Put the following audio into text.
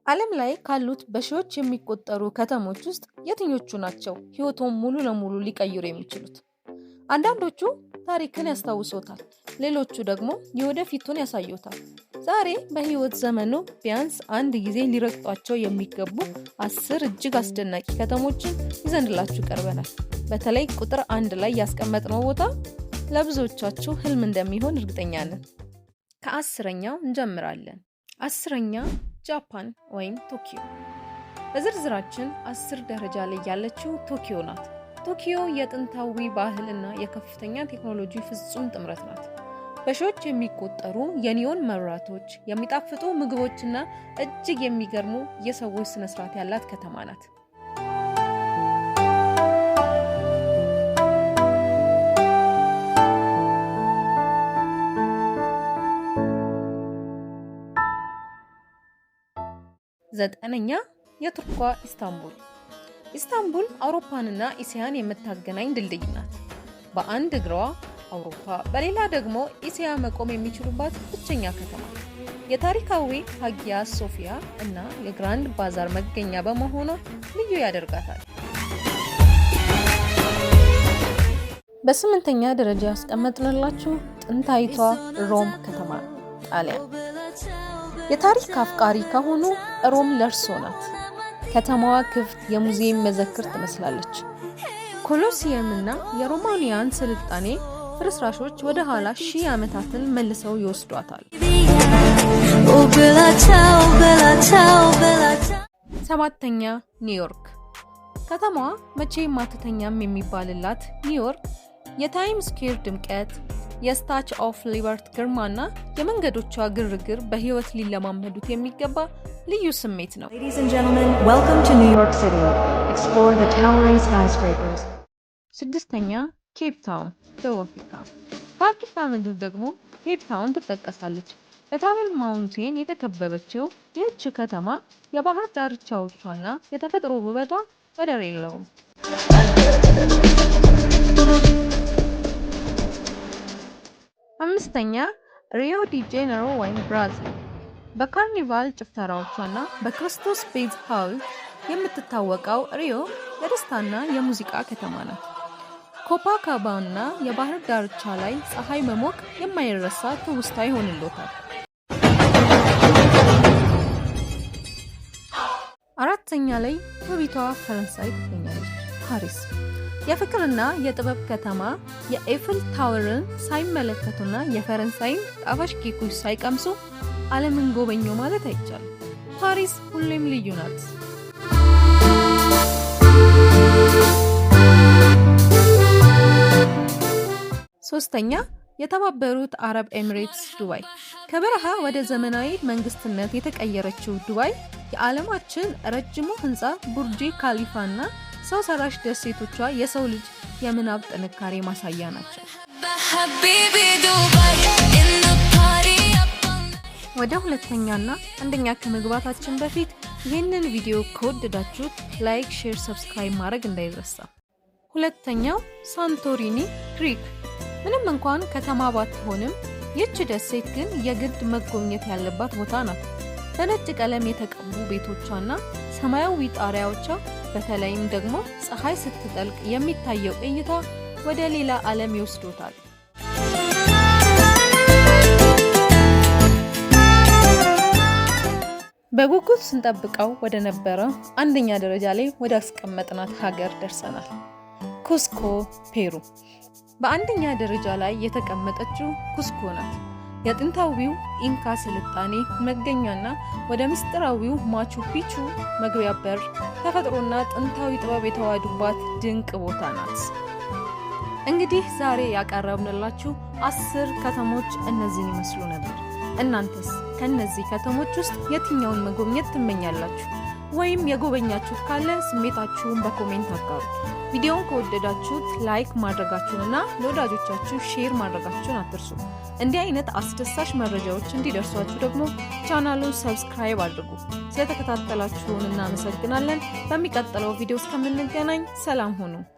ዓለም ላይ ካሉት በሺዎች የሚቆጠሩ ከተሞች ውስጥ የትኞቹ ናቸው ህይወቶን ሙሉ ለሙሉ ሊቀይሩ የሚችሉት? አንዳንዶቹ ታሪክን ያስታውሶታል፣ ሌሎቹ ደግሞ የወደፊቱን ያሳዩታል። ዛሬ በህይወት ዘመኑ ቢያንስ አንድ ጊዜ ሊረግጧቸው የሚገቡ 10 እጅግ አስደናቂ ከተሞችን ይዘንላችሁ ቀርበናል። በተለይ ቁጥር 1 ላይ ያስቀመጥነው ቦታ ለብዙዎቻችሁ ህልም እንደሚሆን እርግጠኛ ነን። ከ10ኛው እንጀምራለን። 10ኛ ጃፓን ወይም ቶኪዮ። በዝርዝራችን 10 ደረጃ ላይ ያለችው ቶኪዮ ናት። ቶኪዮ የጥንታዊ ባህልና የከፍተኛ ቴክኖሎጂ ፍጹም ጥምረት ናት። በሺዎች የሚቆጠሩ የኒዮን መብራቶች፣ የሚጣፍጡ ምግቦችና እጅግ የሚገርሙ የሰዎች ስነ ስርዓት ያላት ከተማ ናት። ዘጠነኛ የቱርኳ ኢስታንቡል። ኢስታንቡል አውሮፓንና እስያን የምታገናኝ ድልድይ ናት። በአንድ እግሯ አውሮፓ በሌላ ደግሞ እስያ መቆም የሚችሉባት ብቸኛ ከተማ። የታሪካዊ ሃጊያ ሶፊያ እና የግራንድ ባዛር መገኛ በመሆኗ ልዩ ያደርጋታል። በስምንተኛ ደረጃ ያስቀመጥንላችሁ ጥንታዊቷ ሮም ከተማ ጣሊያን። የታሪክ አፍቃሪ ከሆኑ ሮም ለርሶ ናት። ከተማዋ ክፍት የሙዚየም መዘክር ትመስላለች። ኮሎሲየም እና የሮማኒያን ስልጣኔ ፍርስራሾች ወደ ኋላ 1000 ዓመታትን መልሰው ይወስዷታል። ሰባተኛ ኒውዮርክ። ከተማዋ መቼም አትተኛም የሚባልላት ኒውዮርክ የታይም ስኩዌር ድምቀት፣ የስታች ኦፍ ሊበርቲ ግርማና የመንገዶቿ ግርግር በህይወት ሊለማመዱት የሚገባ ልዩ ስሜት ነው። Ladies and gentlemen, welcome to New York City. Explore the towering skyscrapers. ስድስተኛ ኬፕ ታውን ደቡብ አፍሪካ። በአፍሪካ ምድር ደግሞ ኬፕ ታውን ትጠቀሳለች። በታብል ማውንቴን የተከበበችው ይህች ከተማ የባህር ዳርቻዎቿና የተፈጥሮ ውበቷ ወደር የለውም። አምስተኛ ሪዮ ዲ ጄኔሮ ወይም ብራዚል። በካርኒቫል ጭፈራዎቿና በክርስቶስ ቤዝ ሐውልት የምትታወቀው ሪዮ የደስታና የሙዚቃ ከተማ ናት። ኮፓካባና የባህር ዳርቻ ላይ ፀሐይ መሞቅ የማይረሳ ትውስታ ይሆንልዎታል። አራተኛ ላይ ውቢቷ ፈረንሳይ ትገኛለች፣ ፓሪስ። የፍቅርና የጥበብ ከተማ የኤፍል ታወርን ሳይመለከቱና የፈረንሳይን ጣፋጭ ኬኮች ሳይቀምሱ ዓለምን ጎበኙ ማለት አይቻልም። ፓሪስ ሁሌም ልዩ ናት። ሶስተኛ የተባበሩት አረብ ኤሚሬትስ ዱባይ። ከበረሃ ወደ ዘመናዊ መንግስትነት የተቀየረችው ዱባይ የዓለማችን ረጅሙ ህንፃ ቡርጅ ካሊፋና ሰው ሰራሽ ደሴቶቿ የሰው ልጅ የምናብ ጥንካሬ ማሳያ ናቸው። ወደ ሁለተኛና አንደኛ ከመግባታችን በፊት ይህንን ቪዲዮ ከወደዳችሁት ላይክ፣ ሼር፣ ሰብስክራይብ ማድረግ እንዳይረሳ። ሁለተኛው ሳንቶሪኒ ግሪክ። ምንም እንኳን ከተማ ባትሆንም ይህች ደሴት ግን የግድ መጎብኘት ያለባት ቦታ ናት። በነጭ ቀለም የተቀቡ ቤቶቿና ሰማያዊ ጣሪያዎቿ በተለይም ደግሞ ፀሐይ ስትጠልቅ የሚታየው እይታ ወደ ሌላ ዓለም ይወስዶታል። በጉጉት ስንጠብቀው ወደ ነበረ አንደኛ ደረጃ ላይ ወደ አስቀመጥናት ሀገር ደርሰናል። ኩስኮ ፔሩ። በአንደኛ ደረጃ ላይ የተቀመጠችው ኩስኮ ናት። የጥንታዊው ኢንካ ስልጣኔ መገኛና ወደ ምስጢራዊው ማቹ ፒቹ መግቢያ በር፣ ተፈጥሮና ጥንታዊ ጥበብ የተዋሃዱባት ድንቅ ቦታ ናት። እንግዲህ ዛሬ ያቀረብንላችሁ 10 ከተሞች እነዚህን ይመስሉ ነበር። እናንተስ ከነዚህ ከተሞች ውስጥ የትኛውን መጎብኘት ትመኛላችሁ? ወይም የጎበኛችሁት ካለ ስሜታችሁን በኮሜንት አጋሩ። ቪዲዮውን ከወደዳችሁት ላይክ ማድረጋችሁንና ለወዳጆቻችሁ ሼር ማድረጋችሁን አትርሱ። እንዲህ አይነት አስደሳች መረጃዎች እንዲደርሷችሁ ደግሞ ቻናሉን ሰብስክራይብ አድርጉ። ስለተከታተላችሁን እናመሰግናለን። በሚቀጥለው ቪዲዮ እስከምንገናኝ ሰላም ሁኑ።